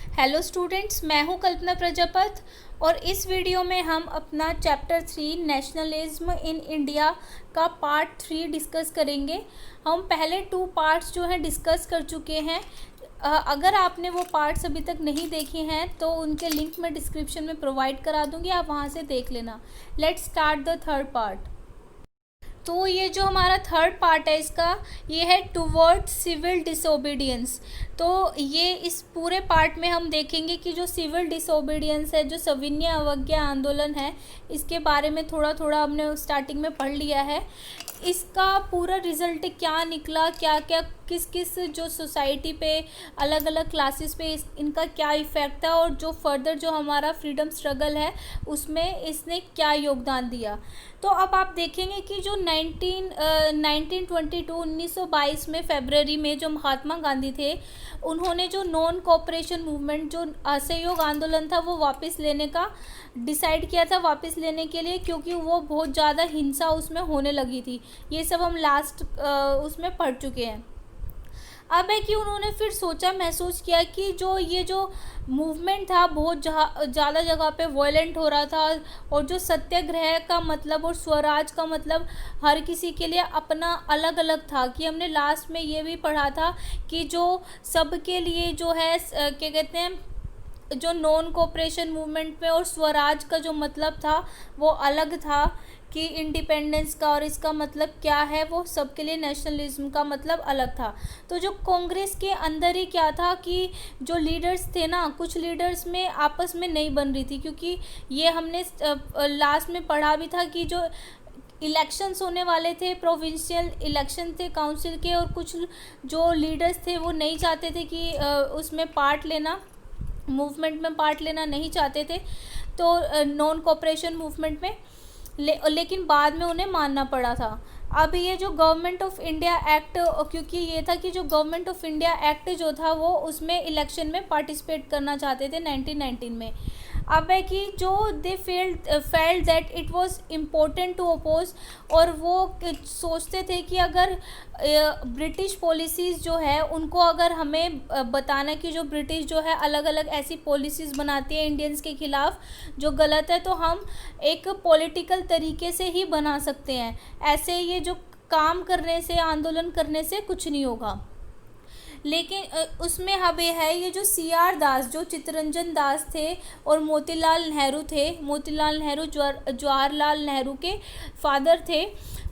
Hello students, मैं हूं कल्पना प्रजापत और इस वीडियो में हम अपना चैप्टर 3 नेशनलिज्म इन इंडिया का पार्ट 3 डिस्कस करेंगे। हम पहले 2 पार्ट्स जो हैं डिस्कस कर चुके हैं। अगर आपने वो पार्ट्स अभी तक नहीं देखे हैं तो उनके लिंक मैं डिस्क्रिप्शन में प्रोवाइड करा दूंगी, आप वहां से देख लेना। Let's start the third part. तो ये जो हमारा थर्ड पार्ट है इसका, ये है टुवर्ड्स सिविल डिसोबीडियंस। तो ये इस पूरे पार्ट में हम देखेंगे कि जो सिविल डिसोबीडियंस है, जो सविनय अवज्ञा आंदोलन है, इसके बारे में थोड़ा थोड़ा हमने स्टार्टिंग में पढ़ लिया है। इसका पूरा रिज़ल्ट क्या निकला, क्या क्या किस किस जो सोसाइटी पे, अलग अलग क्लासेस पे इनका क्या इफ़ेक्ट था, और जो फर्दर जो हमारा फ्रीडम स्ट्रगल है उसमें इसने क्या योगदान दिया। तो अब आप देखेंगे कि जो 1922 में फरवरी में जो महात्मा गांधी थे, उन्होंने जो नॉन कोऑपरेशन मूवमेंट, जो असहयोग आंदोलन था, वो वापस लेने का डिसाइड किया था, वापस लेने के लिए, क्योंकि वो बहुत ज़्यादा हिंसा उसमें होने लगी थी। ये सब हम लास्ट उसमें पढ़ चुके हैं। अब है कि उन्होंने फिर सोचा, महसूस किया कि जो मूवमेंट था बहुत ज़्यादा जगह पे वायलेंट हो रहा था, और जो सत्याग्रह का मतलब और स्वराज का मतलब हर किसी के लिए अपना अलग अलग था। कि हमने लास्ट में ये भी पढ़ा था कि जो सबके लिए जो है क्या कहते हैं, जो नॉन कोऑपरेशन मूवमेंट में और स्वराज का जो मतलब था वो अलग था, कि इंडिपेंडेंस का और इसका मतलब क्या है, वो सबके लिए नेशनलिज्म का मतलब अलग था। तो जो कांग्रेस के अंदर ही क्या था कि जो लीडर्स थे ना, कुछ लीडर्स में आपस में नहीं बन रही थी, क्योंकि ये हमने लास्ट में पढ़ा भी था कि जो इलेक्शंस होने वाले थे, प्रोविंशियल इलेक्शन थे काउंसिल के, और कुछ जो लीडर्स थे वो नहीं चाहते थे कि उसमें पार्ट लेना, मूवमेंट में पार्ट लेना नहीं चाहते थे, तो नॉन कोऑपरेशन मूवमेंट में, लेकिन बाद में उन्हें मानना पड़ा था। अब ये जो गवर्नमेंट ऑफ इंडिया एक्ट, क्योंकि ये था कि जो गवर्नमेंट ऑफ इंडिया एक्ट जो था वो उसमें इलेक्शन में पार्टिसिपेट करना चाहते थे 1919 में। अब है कि जो they felt that it was important to oppose, और वो सोचते थे कि अगर ब्रिटिश पॉलिसीज़ जो है उनको अगर हमें बताना कि जो ब्रिटिश जो है अलग अलग ऐसी पॉलिसीज़ बनाती है इंडियंस के ख़िलाफ़ जो गलत है, तो हम एक पॉलिटिकल तरीके से ही बना सकते हैं। ऐसे ये जो काम करने से, आंदोलन करने से कुछ नहीं होगा। लेकिन उसमें हमें है ये जो CR दास, जो चित्तरंजन दास थे और मोतीलाल नेहरू थे, मोतीलाल नेहरू जवाहरलाल नेहरू के फादर थे।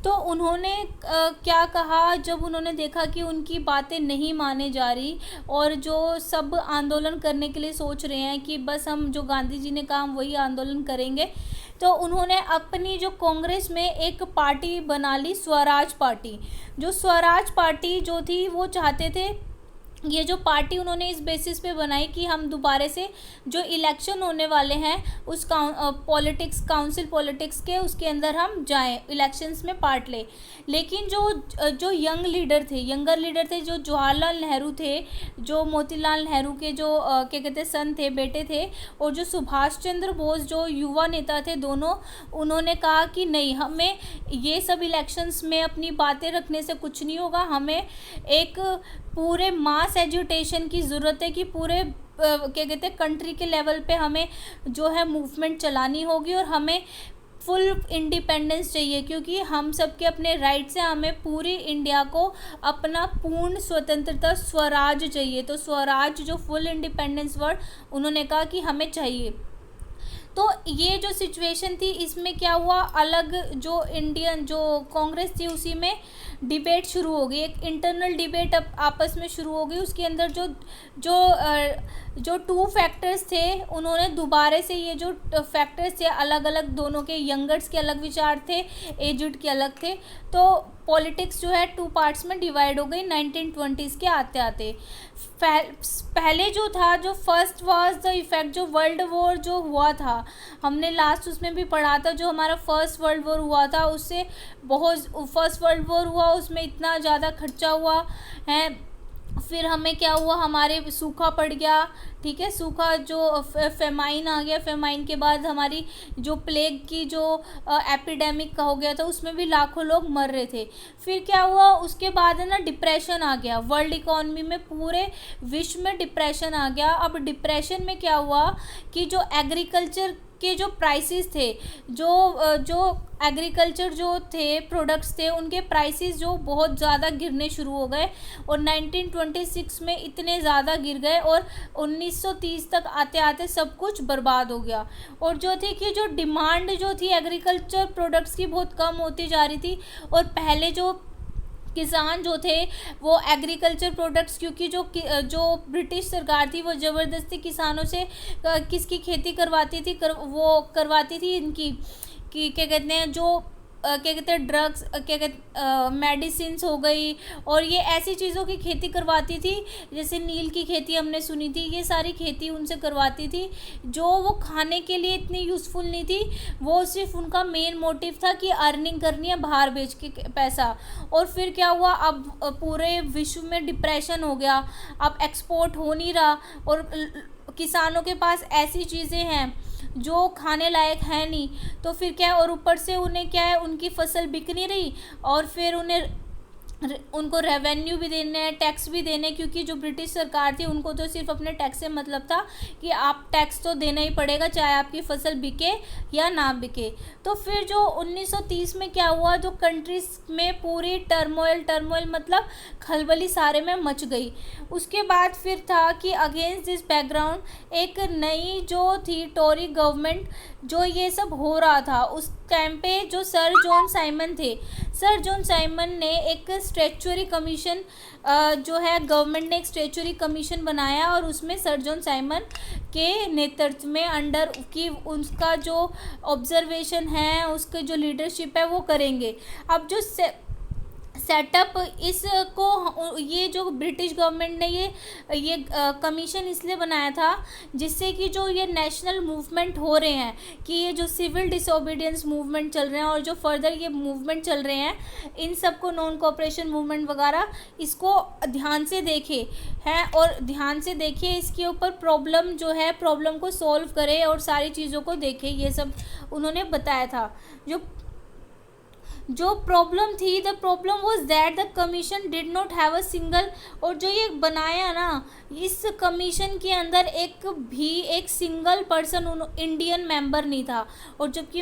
तो उन्होंने क्या कहा, जब उन्होंने देखा कि उनकी बातें नहीं माने जा रही और जो सब आंदोलन करने के लिए सोच रहे हैं कि बस हम जो गांधी जी ने कहा हम वही आंदोलन करेंगे, तो उन्होंने अपनी जो कांग्रेस में एक पार्टी बना ली, स्वराज पार्टी। जो स्वराज पार्टी जो थी वो चाहते थे, ये जो पार्टी उन्होंने इस बेसिस पे बनाई कि हम दोबारा से जो इलेक्शन होने वाले हैं उस पॉलिटिक्स, काउंसिल पॉलिटिक्स के, उसके अंदर हम जाएं, इलेक्शंस में पार्ट लें। लेकिन जो यंगर लीडर थे, जो जवाहरलाल नेहरू थे, जो मोतीलाल नेहरू के जो क्या कहते हैं सन थे, बेटे थे, और जो सुभाष चंद्र बोस जो युवा नेता थे, दोनों, उन्होंने कहा कि नहीं, हमें ये सब इलेक्शंस में अपनी बातें रखने से कुछ नहीं होगा, हमें एक पूरे मास एजुटेशन की ज़रूरत है, कि पूरे क्या कहते हैं कंट्री के लेवल पे हमें जो है मूवमेंट चलानी होगी, और हमें फुल इंडिपेंडेंस चाहिए, क्योंकि हम सबके अपने राइट से हमें पूरी इंडिया को अपना पूर्ण स्वतंत्रता, स्वराज चाहिए। तो स्वराज, जो फुल इंडिपेंडेंस वर्ड, उन्होंने कहा कि हमें चाहिए। तो ये जो सिचुएशन थी, इसमें क्या हुआ, अलग जो इंडियन जो कांग्रेस थी उसी में डिबेट शुरू हो गई, एक इंटरनल डिबेट आपस में शुरू हो गई। उसके अंदर जो 2 फैक्टर्स थे, उन्होंने दोबारा से ये जो फैक्टर्स थे अलग अलग, दोनों के, यंगर्स के अलग विचार थे, एजड के अलग थे। तो पॉलिटिक्स जो है 2 पार्ट्स में डिवाइड हो गई 1920s के आते आते। पहले जो था, जो फर्स्ट वाज द इफेक्ट, जो वर्ल्ड वॉर जो हुआ था, हमने लास्ट उसमें भी पढ़ा था, जो हमारा फर्स्ट वर्ल्ड वॉर हुआ था, उससे बहुत, फर्स्ट वर्ल्ड वॉर हुआ उसमें इतना ज़्यादा खर्चा हुआ है, फिर हमें क्या हुआ, हमारे सूखा पड़ गया, ठीक है, सूखा जो फेमाइन आ गया, फेमाइन के बाद हमारी जो प्लेग की जो एपिडेमिक का हो गया था, उसमें भी लाखों लोग मर रहे थे। फिर क्या हुआ, उसके बाद है ना डिप्रेशन आ गया, वर्ल्ड इकोनॉमी में पूरे विश्व में डिप्रेशन आ गया। अब डिप्रेशन में क्या हुआ कि जो एग्रीकल्चर के जो प्राइसेस थे, जो एग्रीकल्चर जो थे प्रोडक्ट्स थे, उनके प्राइसेस जो बहुत ज़्यादा गिरने शुरू हो गए और 1926 में इतने ज़्यादा गिर गए और 1930 तक आते आते सब कुछ बर्बाद हो गया। और जो थी कि जो डिमांड जो थी एग्रीकल्चर प्रोडक्ट्स की बहुत कम होती जा रही थी, और पहले जो किसान जो थे वो एग्रीकल्चर प्रोडक्ट्स, क्योंकि जो ब्रिटिश सरकार थी वो ज़बरदस्ती किसानों से किसकी खेती करवाती थी, वो करवाती थी इनकी कि क्या कहते हैं, जो क्या कहते हैं ड्रग्स, क्या कहते मेडिसिन्स हो गई, और ये ऐसी चीज़ों की खेती करवाती थी, जैसे नील की खेती हमने सुनी थी, ये सारी खेती उनसे करवाती थी जो वो खाने के लिए इतनी यूज़फुल नहीं थी। वो सिर्फ उनका मेन मोटिव था कि अर्निंग करनी है बाहर बेच के पैसा। और फिर क्या हुआ, अब पूरे विश्व में डिप्रेशन हो गया, अब एक्सपोर्ट हो नहीं रहा, और किसानों के पास ऐसी चीज़ें हैं जो खाने लायक है नहीं, तो फिर क्या है, और ऊपर से उन्हें क्या है, उनकी फसल बिक नहीं रही, और फिर उनको रेवेन्यू भी देने हैं, टैक्स भी देने, क्योंकि जो ब्रिटिश सरकार थी उनको तो सिर्फ अपने टैक्स से मतलब था कि आप टैक्स तो देना ही पड़ेगा चाहे आपकी फसल बिके या ना बिके। तो फिर जो 1930 में क्या हुआ, जो कंट्रीज में पूरी टर्मोइल मतलब खलबली सारे में मच गई। उसके बाद फिर था कि अगेंस्ट दिस बैकग्राउंड एक नई जो थी टोरी गवर्नमेंट, जो ये सब हो रहा था उस टाइम पे, जो सर जॉन साइमन थे, सर जॉन साइमन ने एक स्टैट्यूटरी कमीशन जो है, गवर्नमेंट ने एक स्टैट्यूटरी कमीशन बनाया, और उसमें सर जॉन साइमन के नेतृत्व में अंडर की उसका जो ऑब्जर्वेशन है, उसके जो लीडरशिप है वो करेंगे। अब जो सेटअप इसको, ये जो ब्रिटिश गवर्नमेंट ने ये कमीशन इसलिए बनाया था जिससे कि जो ये नेशनल मूवमेंट हो रहे हैं, कि ये जो सिविल डिसोबीडियंस मूवमेंट चल रहे हैं और जो फर्दर ये मूवमेंट चल रहे हैं, इन सब को नॉन कोऑपरेशन मूवमेंट वगैरह, इसको ध्यान से देखे हैं और ध्यान से देखिए, इसके ऊपर प्रॉब्लम जो है, प्रॉब्लम को सॉल्व करे और सारी चीज़ों को देखे, ये सब उन्होंने बताया था। जो प्रॉब्लम थी, the problem was that the commission did not have a single, और जो ये बनाया ना, इस कमीशन के अंदर एक सिंगल पर्सन इंडियन मेंबर नहीं था। और जबकि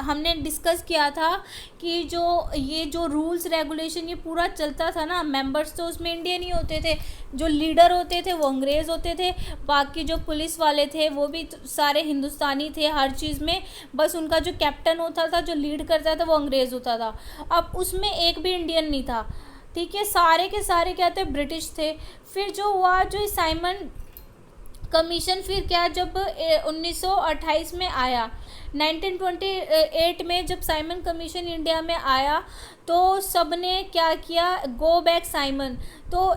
हमने डिस्कस किया था कि ये जो रूल्स रेगुलेशन ये पूरा चलता था ना, मेंबर्स तो उसमें इंडियन ही होते थे, जो लीडर होते थे वो अंग्रेज़ होते थे, बाकी जो पुलिस वाले थे वो भी सारे हिंदुस्तानी थे हर चीज़ में, बस उनका जो कैप्टन होता था, जो लीड करता था, वो अंग्रेज़ होता था। अब उसमें एक भी इंडियन नहीं था, ठीक है, सारे के सारे क्या थे, ब्रिटिश थे। फिर जो हुआ, जो साइमन कमीशन, फिर क्या, जब 1928 में आया, 1928 में जब साइमन कमीशन इंडिया में आया, तो सबने क्या किया, गो बैक साइमन। तो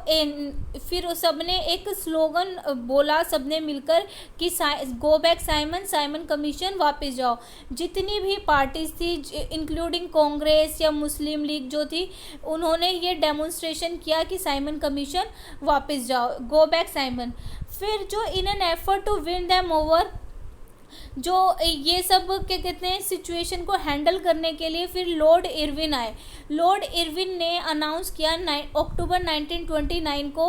फिर सबने एक स्लोगन बोला सबने मिलकर कि go back Simon, Simon commission वापस जाओ। जितनी भी पार्टीज थी इंक्लूडिंग कांग्रेस या मुस्लिम लीग जो थी, उन्होंने ये डेमोन्स्ट्रेशन किया कि साइमन कमीशन वापस जाओ, गो बैक साइमन। फिर जो in an effort to win them over, जो ये सब क्या कहते हैं सिचुएशन को हैंडल करने के लिए फिर लॉर्ड इरविन आए। लॉर्ड इरविन ने अनाउंस किया अक्टूबर 1929 को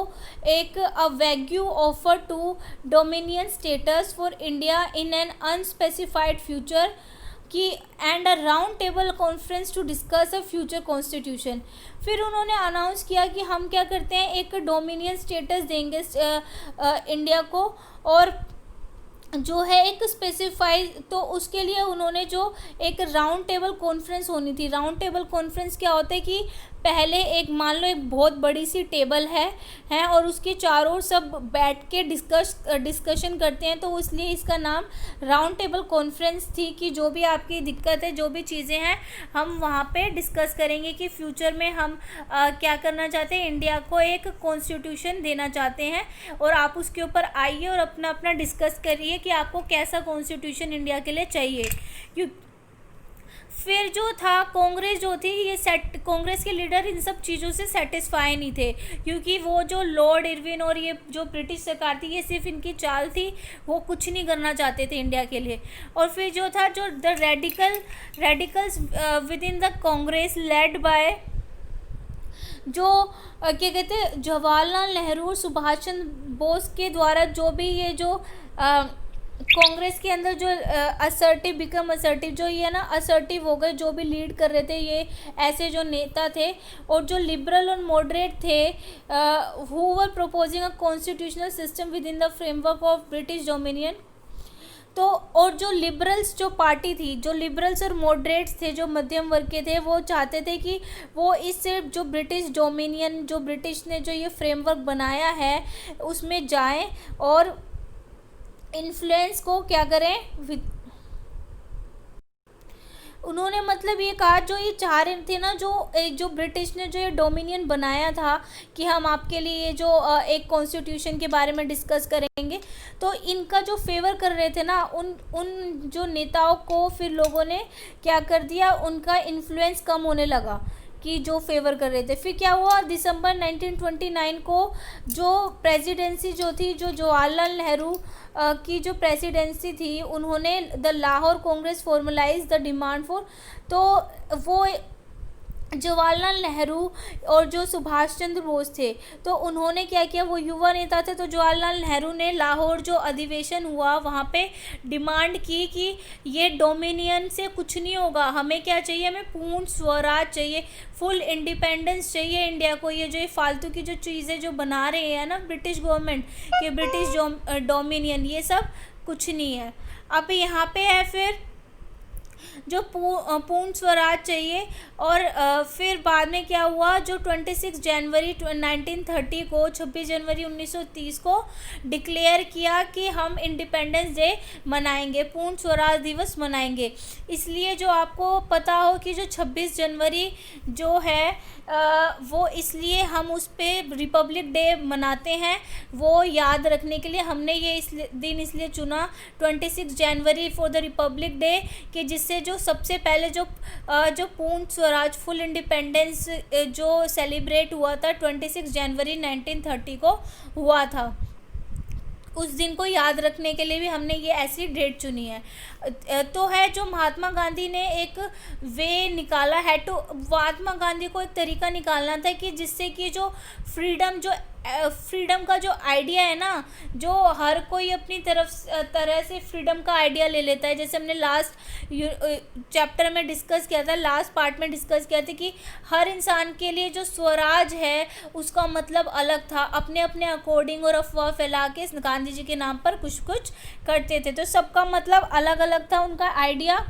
एक vague offer to dominion status for India in an unspecified future कि and a round table conference to discuss a future constitution. फिर उन्होंने अनाउंस किया कि हम क्या करते हैं, एक डोमिनियन स्टेटस देंगे इंडिया को, और जो है एक स्पेसिफाइड, तो उसके लिए उन्होंने जो एक राउंड टेबल कॉन्फ्रेंस होनी थी। राउंड टेबल कॉन्फ्रेंस क्या होता है कि पहले एक मान लो एक बहुत बड़ी सी टेबल है और उसके चारों ओर सब बैठ के डिस्कशन करते हैं, तो इसलिए इसका नाम राउंड टेबल कॉन्फ्रेंस थी कि जो भी आपकी दिक्कत है, जो भी चीज़ें हैं, हम वहाँ पे डिस्कस करेंगे कि फ्यूचर में हम क्या करना चाहते हैं, इंडिया को एक कॉन्स्टिट्यूशन देना चाहते हैं, और आप उसके ऊपर आइए और अपना अपना डिस्कस करिए कि आपको कैसा कॉन्स्टिट्यूशन इंडिया के लिए चाहिए। फिर जो था कांग्रेस जो थी ये कांग्रेस के लीडर इन सब चीज़ों से सेटिस्फाई नहीं थे, क्योंकि वो जो लॉर्ड इरविन और ये जो ब्रिटिश सरकार थी ये सिर्फ इनकी चाल थी, वो कुछ नहीं करना चाहते थे इंडिया के लिए। और फिर जो था जो the radicals with in the Congress led by जो क्या कहते हैं जवाहरलाल नेहरू और सुभाष चंद्र बोस के द्वारा जो भी ये जो कांग्रेस के अंदर जो असर्टिव जो ये ना असर्टिव हो गए, जो भी लीड कर रहे थे ये ऐसे जो नेता थे, और जो लिबरल और मॉडरेट थे who were proposing a constitutional system with in the framework of British dominion. तो और जो लिबरल्स जो पार्टी थी, जो लिबरल्स और मॉडरेट्स थे, जो मध्यम वर्ग के थे, वो चाहते थे कि वो इस जो ब्रिटिश डोमिनियन जो ब्रिटिश ने जो ये फ्रेमवर्क बनाया है उसमें जाएं और इन्फ्लुएंस को क्या करें उन्होंने मतलब ये कहा, जो ये चाह रहे थे ना, जो ब्रिटिश ने जो ये डोमिनियन बनाया था कि हम आपके लिए ये जो एक कॉन्स्टिट्यूशन के बारे में डिस्कस करेंगे, तो इनका जो फेवर कर रहे थे ना उन जो नेताओं को फिर लोगों ने क्या कर दिया, उनका इन्फ्लुएंस कम होने लगा कि जो फेवर कर रहे थे। फिर क्या हुआ, दिसंबर 1929 को जो प्रेसिडेंसी जो थी, जो जवाहरलाल नेहरू की जो प्रेसिडेंसी थी, उन्होंने the Lahore Congress formalise the demand for, तो वो जवाहरलाल नेहरू और जो सुभाष चंद्र बोस थे, तो उन्होंने क्या किया, वो युवा नेता थे, तो जवाहरलाल नेहरू ने लाहौर जो अधिवेशन हुआ वहाँ पे डिमांड की कि ये डोमिनियन से कुछ नहीं होगा, हमें क्या चाहिए, हमें पूर्ण स्वराज चाहिए, फुल इंडिपेंडेंस चाहिए इंडिया को। ये जो फालतू की जो चीज़ें जो बना रहे हैं ना ब्रिटिश गवर्नमेंट कि ब्रिटिश डोमिनियन, ये सब कुछ नहीं है। अब यहाँ पे है फिर जो पूर्ण स्वराज चाहिए। और फिर बाद में क्या हुआ, जो 26 जनवरी 1930 को 26 जनवरी 1930 को डिक्लेयर किया कि हम इंडिपेंडेंस डे मनाएंगे, पूर्ण स्वराज दिवस मनाएंगे। इसलिए जो आपको पता हो कि जो 26 जनवरी जो है वो इसलिए हम उस पर रिपब्लिक डे मनाते हैं, वो याद रखने के लिए हमने ये दिन इसलिए चुना 26 जनवरी फॉर द रिपब्लिक डे, कि जिससे जो सबसे पहले जो पूर्ण स्वराज फुल इंडिपेंडेंस जो सेलिब्रेट हुआ था 26 जनवरी 1930 को हुआ था, उस दिन को याद रखने के लिए भी हमने ये ऐसी डेट चुनी है। तो है जो महात्मा गांधी ने एक वे निकाला है, तो महात्मा गांधी को एक तरीका निकालना था कि जिससे कि जो फ्रीडम का जो आइडिया है ना, जो हर कोई अपनी तरह से फ्रीडम का आइडिया ले लेता है। जैसे हमने लास्ट चैप्टर में डिस्कस किया था, लास्ट पार्ट में डिस्कस किया था कि हर इंसान के लिए जो स्वराज है उसका मतलब अलग था, अपने अपने अकॉर्डिंग, और अफवाह फैला के गांधी जी के नाम पर कुछ कुछ करते थे, तो सबका मतलब अलग अलग था, उनका आइडिया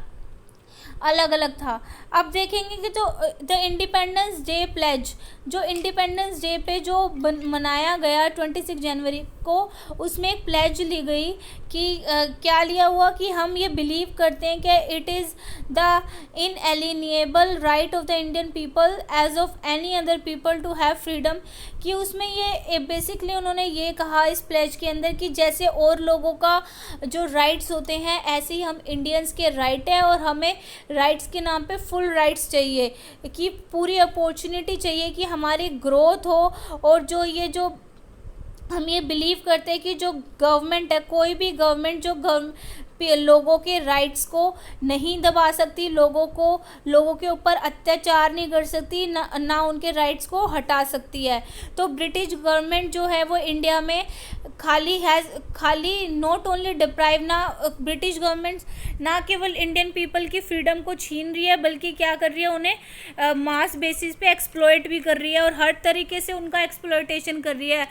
अलग अलग था। अब देखेंगे कि तो द इंडिपेंडेंस डे प्लेज, जो इंडिपेंडेंस डे पे जो मनाया गया 26 जनवरी को, उसमें एक प्लेज ली गई कि क्या लिया हुआ कि हम ये बिलीव करते हैं कि it is the inalienable right of the Indian people as of any other people to have freedom, कि उसमें ये बेसिकली उन्होंने ये कहा इस प्लेज के अंदर कि जैसे और लोगों का जो राइट्स होते हैं ऐसे ही हम इंडियंस के राइट है, और हमें राइट्स के नाम पे फुल राइट्स चाहिए, कि पूरी अपॉर्चुनिटी चाहिए कि हमारी ग्रोथ हो। और जो ये जो हम ये बिलीव करते हैं कि जो गवर्नमेंट है, कोई भी गवर्नमेंट जो लोगों के राइट्स को नहीं दबा सकती, लोगों के ऊपर अत्याचार नहीं कर सकती, ना उनके राइट्स को हटा सकती है। तो ब्रिटिश गवर्नमेंट जो है वो इंडिया में खाली नॉट ओनली डिप्राइव, ना ब्रिटिश गवर्नमेंट ना केवल इंडियन पीपल की फ्रीडम को छीन रही है, बल्कि क्या कर रही है, उन्हें मास बेसिस पे एक्सप्लॉइट भी कर रही है, और हर तरीके से उनका एक्सप्लॉइटेशन कर रही है,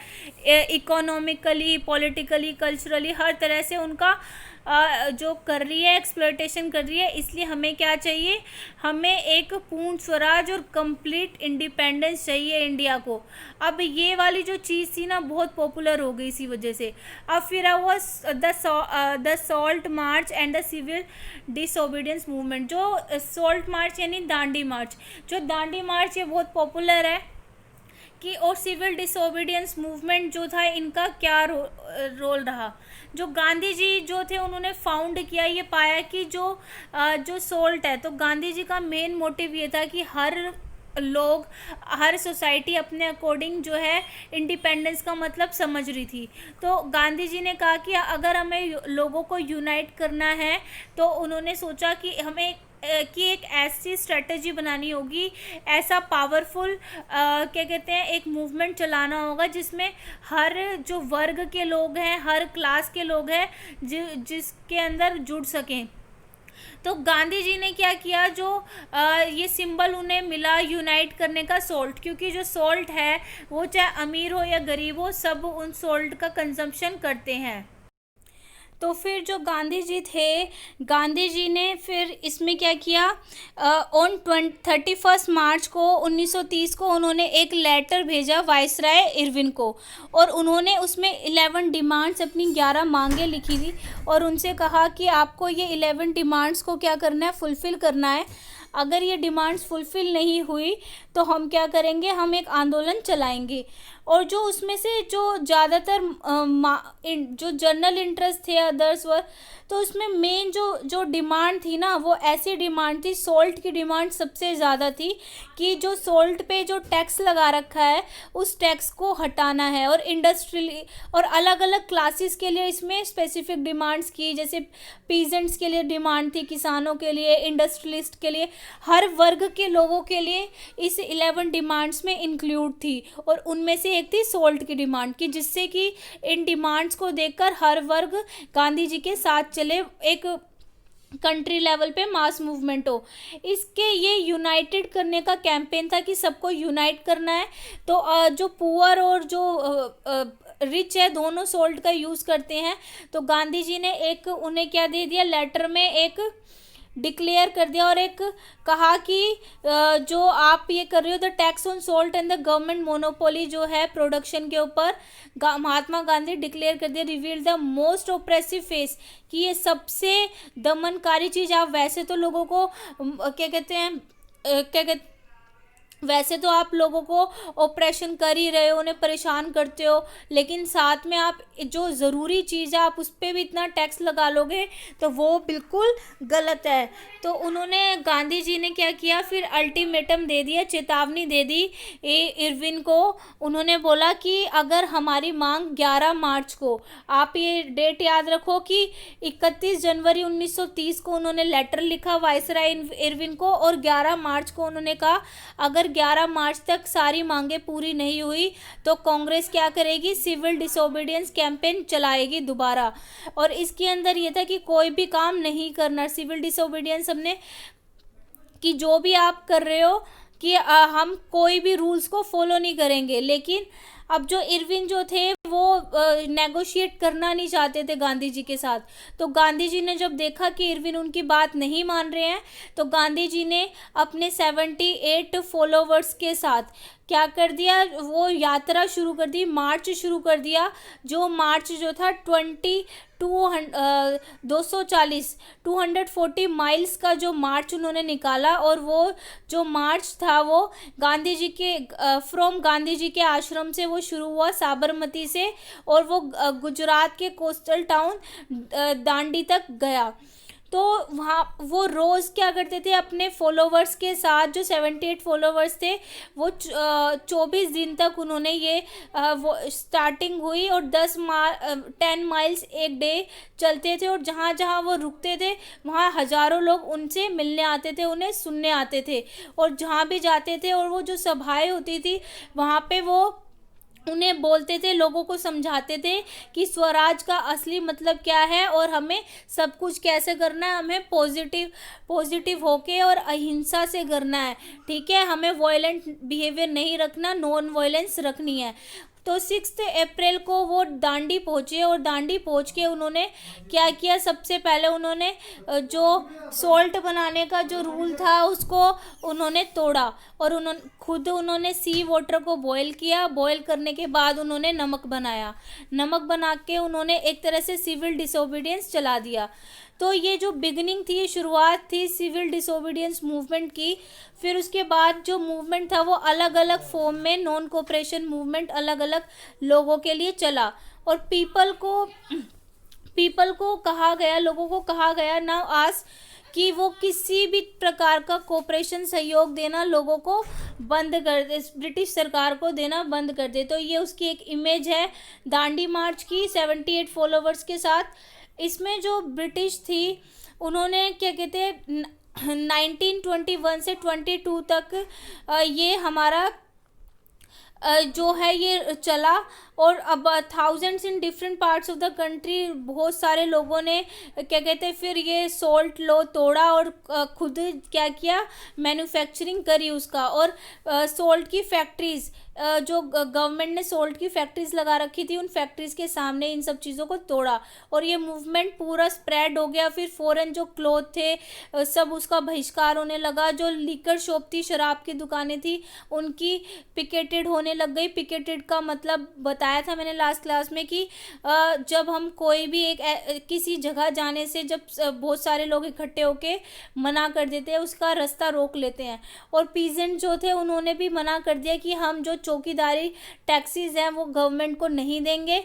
इकोनॉमिकली, पॉलिटिकली, कल्चरली, हर तरह से उनका जो कर रही है, एक्सप्लॉइटेशन कर रही है। इसलिए हमें क्या चाहिए, हमें एक पूर्ण स्वराज और कंप्लीट इंडिपेंडेंस चाहिए इंडिया को। अब ये वाली जो चीज़ थी ना बहुत पॉपुलर हो गई इसी वजह से। अब फिर हुआ the salt march and the civil disobedience movement. जो सॉल्ट मार्च यानी दांडी मार्च, जो दांडी मार्च ये बहुत पॉपुलर है कि और सिविल डिसोबीडियंस मूवमेंट जो था इनका क्या रोल रहा। जो गांधी जी जो थे उन्होंने फाउंड किया, ये पाया कि जो सोल्ट है, तो गांधी जी का मेन मोटिव ये था कि हर सोसाइटी अपने अकॉर्डिंग जो है इंडिपेंडेंस का मतलब समझ रही थी। तो गांधी जी ने कहा कि अगर हमें लोगों को यूनाइट करना है तो उन्होंने सोचा कि हमें एक ऐसी स्ट्रेटजी बनानी होगी, ऐसा पावरफुल क्या कहते हैं एक मूवमेंट चलाना होगा जिसमें हर जो वर्ग के लोग हैं, हर क्लास के लोग हैं, जिसके अंदर जुड़ सकें। तो गांधी जी ने क्या किया, ये सिंबल उन्हें मिला यूनाइट करने का, सोल्ट, क्योंकि जो सोल्ट है वो चाहे अमीर हो या गरीब हो, सब उन सोल्ट का कंजम्पशन करते हैं। तो फिर जो गांधी जी थे, गांधी जी ने फिर इसमें क्या किया, ऑन 31 मार्च को 1930 को उन्होंने एक लेटर भेजा वाइसराय इरविन को, और उन्होंने उसमें 11 डिमांड्स, अपनी 11 मांगें लिखी थी, और उनसे कहा कि आपको ये 11 डिमांड्स को क्या करना है, फुलफ़िल करना है। अगर ये डिमांड्स फुलफ़िल नहीं हुई तो हम क्या करेंगे, हम एक आंदोलन चलाएंगे। और जो उसमें से जो ज़्यादातर जो जनरल इंटरेस्ट थे, अदर्स वर, तो उसमें मेन जो डिमांड थी ना, वो ऐसी डिमांड थी, सोल्ट की डिमांड सबसे ज़्यादा थी कि जो सोल्ट पे जो टैक्स लगा रखा है उस टैक्स को हटाना है। और इंडस्ट्री और अलग अलग क्लासेस के लिए इसमें स्पेसिफिक डिमांड्स की, जैसे पीजेंट्स के लिए डिमांड थी, किसानों के लिए, इंडस्ट्रियलिस्ट के लिए, हर वर्ग के लोगों के लिए इस 11 डिमांड्स में इंक्लूड थी। और उनमें से एक थी सोल्ट की डिमांड की, जिससे कि इन डिमांड्स को देखकर हर वर्ग गांधी जी के साथ चले, एक कंट्री लेवल पे मास मूवमेंट हो। इसके ये यूनाइटेड करने का कैंपेन था कि सबको यूनाइट करना है। तो जो पुअर और जो रिच है दोनों सोल्ट का यूज़ करते हैं। तो गांधी जी ने एक उन्हें क्या दे दिया, लेटर में एक डिक्लेयर कर दिया, और एक कहा कि जो आप ये कर रहे हो, the tax on salt and the government monopoly जो है प्रोडक्शन के ऊपर, महात्मा गांधी डिक्लेयर कर दिया, reveal the most oppressive face, कि ये सबसे दमनकारी चीज़। आप वैसे तो लोगों को वैसे तो आप लोगों को ऑपरेशन कर ही रहे हो, उन्हें परेशान करते हो, लेकिन साथ में आप जो ज़रूरी चीज़ है आप उस पर भी इतना टैक्स लगा लोगे, तो वो बिल्कुल गलत है। तो उन्होंने, गांधी जी ने क्या किया, फिर अल्टीमेटम दे दिया, चेतावनी दे दी इरविन को। उन्होंने बोला कि अगर हमारी मांग 11 मार्च को, आप ये डेट याद रखो कि 31 जनवरी 1930 को उन्होंने लेटर लिखा वाइसराय इरविन को, और 11 मार्च को उन्होंने कहा अगर 11 मार्च तक सारी मांगें पूरी नहीं हुई तो कांग्रेस क्या करेगी, सिविल डिसोबीडियंस कैंपेन चलाएगी दोबारा। और इसके अंदर ये था कि कोई भी काम नहीं करना, सिविल डिसोबीडियंस हमने कि जो भी आप कर रहे हो कि हम कोई भी रूल्स को फॉलो नहीं करेंगे। लेकिन अब जो इरविन जो थे वो नेगोशिएट करना नहीं चाहते थे गांधी जी के साथ। तो गांधी जी ने जब देखा कि इरविन उनकी बात नहीं मान रहे हैं, तो गांधी जी ने अपने 78 फॉलोवर्स के साथ क्या कर दिया, वो यात्रा शुरू कर दी, मार्च शुरू कर दिया। जो मार्च जो था 240 माइल्स का जो मार्च उन्होंने निकाला। और वो जो मार्च था वो गांधी जी के फ्रॉम गांधी जी के आश्रम से वो शुरू हुआ, साबरमती से, और वो गुजरात के कोस्टल टाउन दांडी तक गया। तो वहाँ वो रोज़ क्या करते थे, अपने फॉलोवर्स के साथ, जो 78 फॉलोवर्स थे, वो 24 दिन तक उन्होंने ये वो स्टार्टिंग हुई, और 10 माइल्स एक डे चलते थे। और जहाँ जहाँ वो रुकते थे वहाँ हज़ारों लोग उनसे मिलने आते थे, उन्हें सुनने आते थे। और जहाँ भी जाते थे और वो जो सभाएं होती थी वहाँ पे वो उन्हें बोलते थे, लोगों को समझाते थे कि स्वराज का असली मतलब क्या है और हमें सब कुछ कैसे करना है। हमें पॉजिटिव होके और अहिंसा से करना है, ठीक है। हमें वॉयलेंट बिहेवियर नहीं रखना, नॉन वायलेंस रखनी है। तो 6 अप्रैल को वो दांडी पहुँचे और दांडी पहुँच के उन्होंने क्या किया, सबसे पहले उन्होंने जो सॉल्ट बनाने का जो रूल था उसको उन्होंने तोड़ा और उन्होंने सी वाटर को बॉईल किया। बॉईल करने के बाद उन्होंने नमक बनाया। नमक बना के उन्होंने एक तरह से सिविल डिसोबीडियंस चला दिया। तो ये जो बिगनिंग थी, ये शुरुआत थी सिविल डिसोबीडियंस मूवमेंट की। फिर उसके बाद जो मूवमेंट था वो अलग अलग फॉर्म में नॉन कोऑपरेशन मूवमेंट अलग अलग लोगों के लिए चला और पीपल को कहा गया, लोगों को कहा गया ना आज कि वो किसी भी प्रकार का कोऑपरेशन सहयोग देना लोगों को बंद कर दे, ब्रिटिश सरकार को देना बंद कर दे। तो ये उसकी एक इमेज है दांडी मार्च की 78 फॉलोवर्स के साथ। इसमें जो ब्रिटिश थी उन्होंने क्या कहते हैं 1921 से 22 तक ये हमारा जो है ये चला और अब thousands in different parts of the country बहुत सारे लोगों ने क्या कहते हैं फिर ये सॉल्ट लॉ तोड़ा और खुद क्या किया, मैन्युफैक्चरिंग करी उसका। और सॉल्ट की फैक्ट्रीज़ जो गवर्नमेंट ने सॉल्ट की फैक्ट्रीज लगा रखी थी, उन फैक्ट्रीज के सामने इन सब चीज़ों को तोड़ा और ये मूवमेंट पूरा स्प्रेड हो गया। फिर फॉरेन जो क्लॉथ थे सब उसका बहिष्कार होने लगा। जो लिकर शॉप थी, शराब की दुकानें थी, उनकी पिकेटेड होने लग गई। पिकेटेड का मतलब बताया था मैंने लास्ट क्लास में कि जब हम कोई भी किसी जगह जाने से जब बहुत सारे लोग इकट्ठे होके मना कर देते हैं, उसका रास्ता रोक लेते हैं। और पीजेंट जो थे उन्होंने भी मना कर दिया कि हम जो चौकीदारी टैक्सीज हैं वो गवर्नमेंट को नहीं देंगे।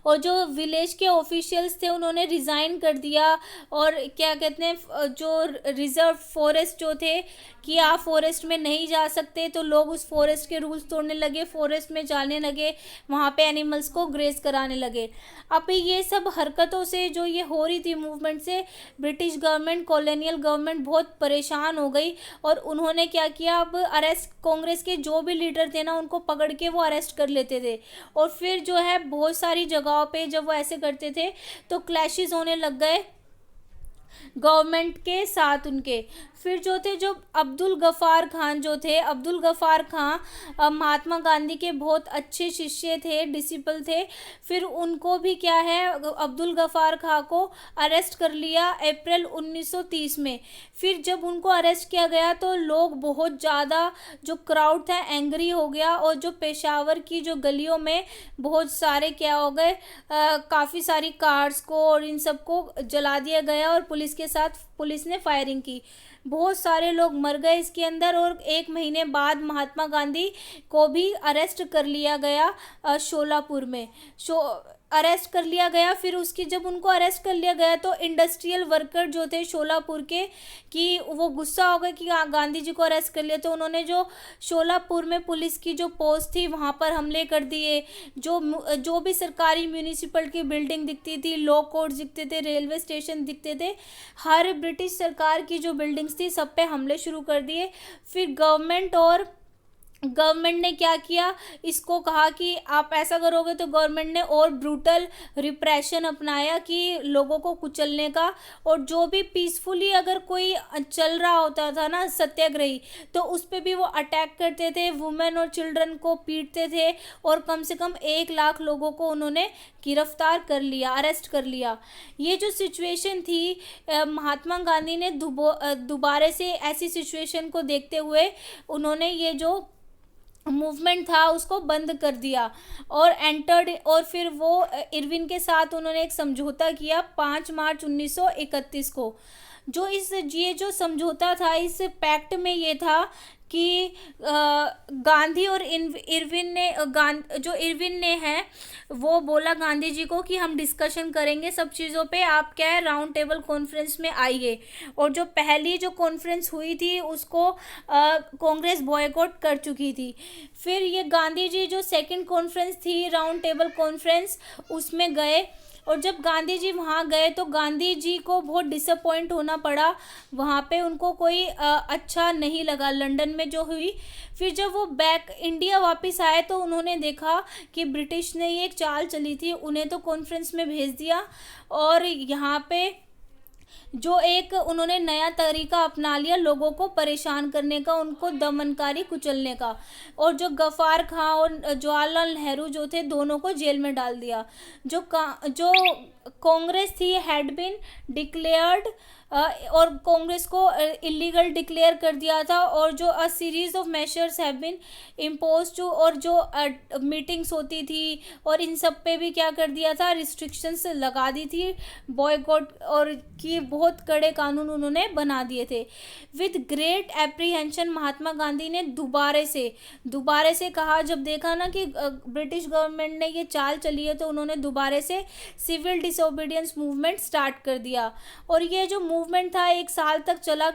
और जो विलेज के ऑफिशियल्स थे उन्होंने रिज़ाइन कर दिया। और क्या कहते हैं जो रिज़र्व फॉरेस्ट जो थे कि आप फॉरेस्ट में नहीं जा सकते, तो लोग उस फॉरेस्ट के रूल्स तोड़ने लगे, फॉरेस्ट में जाने लगे, वहाँ पे एनिमल्स को ग्रेज कराने लगे। अब ये सब हरकतों से जो ये हो रही थी मूवमेंट से ब्रिटिश गवर्नमेंट, कॉलोनियल गवर्नमेंट बहुत परेशान हो गई और उन्होंने क्या किया, अब अरेस्ट कांग्रेस के जो भी लीडर थे ना उनको पकड़ के वो अरेस्ट कर लेते थे। और फिर जो है बहुत सारी जगहों पे जब वो ऐसे करते थे तो क्लैशेस होने लग गए गवर्नमेंट के साथ उनके। फिर जो थे जो अब्दुल गफ़ार खान जो थे, अब्दुल गफ़ार खान महात्मा गांधी के बहुत अच्छे शिष्य थे, डिसिपल थे। फिर उनको भी क्या है, अब्दुल गफ़ार खान को अरेस्ट कर लिया अप्रैल 1930 में। फिर जब उनको अरेस्ट किया गया तो लोग बहुत ज़्यादा, जो क्राउड था एंग्री हो गया और जो पेशावर की जो गलियों में बहुत सारे क्या हो गए, काफ़ी सारी कार्स को और इन सब को जला दिया गया और पुलिस ने फायरिंग की। बहुत सारे लोग मर गए इसके अंदर। और 1 महीने बाद महात्मा गांधी को भी अरेस्ट कर लिया गया शोलापुर में, अरेस्ट कर लिया गया। फिर उसकी जब उनको अरेस्ट कर लिया गया तो इंडस्ट्रियल वर्कर जो थे शोलापुर के, कि वो गुस्सा हो गए कि गांधी जी को अरेस्ट कर लिया, तो उन्होंने जो शोलापुर में पुलिस की जो पोस्ट थी वहाँ पर हमले कर दिए। जो भी सरकारी म्यूनिसिपल की बिल्डिंग दिखती थी, लॉ कोर्ट्स दिखते थे, रेलवे स्टेशन दिखते थे, हर ब्रिटिश सरकार की जो बिल्डिंग्स थी सब पे हमले शुरू कर दिए। फिर गवर्नमेंट ने क्या किया, इसको कहा कि आप ऐसा करोगे तो गवर्नमेंट ने और ब्रूटल रिप्रेशन अपनाया कि लोगों को कुचलने का। और जो भी पीसफुली अगर कोई चल रहा होता था ना सत्याग्रही, तो उस पर भी वो अटैक करते थे, वुमेन और चिल्ड्रन को पीटते थे और कम से कम 1 लाख लोगों को उन्होंने गिरफ्तार कर लिया, अरेस्ट कर लिया। ये जो सिचुएशन थी, महात्मा गांधी ने दोबारा से ऐसी सिचुएशन को देखते हुए उन्होंने ये जो मूवमेंट था उसको बंद कर दिया और और फिर वो इरविन के साथ उन्होंने एक समझौता किया 5 मार्च 1931 को। ये जो समझौता था, इस पैक्ट में ये था कि गांधी और इरविन ने है वो बोला गांधी जी को कि हम डिस्कशन करेंगे सब चीज़ों पे, आप क्या है राउंड टेबल कॉन्फ्रेंस में आइए। और जो पहली जो कॉन्फ्रेंस हुई थी उसको कांग्रेस बॉयकॉट कर चुकी थी। फिर ये गांधी जी जो सेकंड कॉन्फ्रेंस थी राउंड टेबल कॉन्फ्रेंस, उसमें गए। और जब गांधी जी वहाँ गए तो गांधी जी को बहुत डिसअपॉइंट होना पड़ा, वहाँ पे उनको कोई अच्छा नहीं लगा लंदन में जो हुई। फिर जब वो बैक इंडिया वापस आए तो उन्होंने देखा कि ब्रिटिश ने ये एक चाल चली थी, उन्हें तो कॉन्फ्रेंस में भेज दिया और यहाँ पे जो एक उन्होंने नया तरीका अपना लिया लोगों को परेशान करने का, उनको दमनकारी कुचलने का। और जो गफ्फार खां और जवाहरलाल नेहरू जो थे, दोनों को जेल में डाल दिया। जो कांग्रेस थी हैड बीन डिक्लेयर्ड, और कांग्रेस को इलीगल डिक्लेयर कर दिया था। और जो a series of measures have been imposed, और जो मीटिंग्स होती थी और इन सब पे भी क्या कर दिया था, रिस्ट्रिक्शंस लगा दी थी, बॉयकॉट और की बहुत कड़े कानून उन्होंने बना दिए थे। With great apprehension Mahatma Gandhi ने दोबारे से कहा, जब देखा ना कि ब्रिटिश गवर्नमेंट ने ये चाल चली है, तो उन्होंने दोबारे से सिविल डिसोबीडियंस मूवमेंट स्टार्ट कर दिया। और ये जो मूवमेंट था 1 साल तक चला,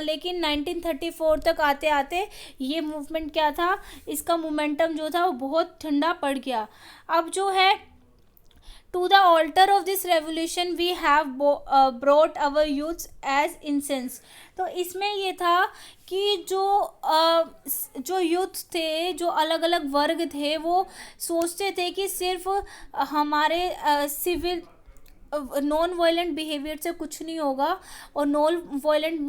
लेकिन 1934 तक आते आते ये मूवमेंट क्या था, इसका मोमेंटम जो था वो बहुत ठंडा पड़ गया। अब जो है, to the altar of this revolution we have brought our youths as incense. तो इसमें ये था कि जो यूथ थे, जो अलग अलग वर्ग थे, वो सोचते थे कि सिर्फ हमारे सिविल नॉन वायलेंट बिहेवियर से कुछ नहीं होगा, और नॉन वायलेंट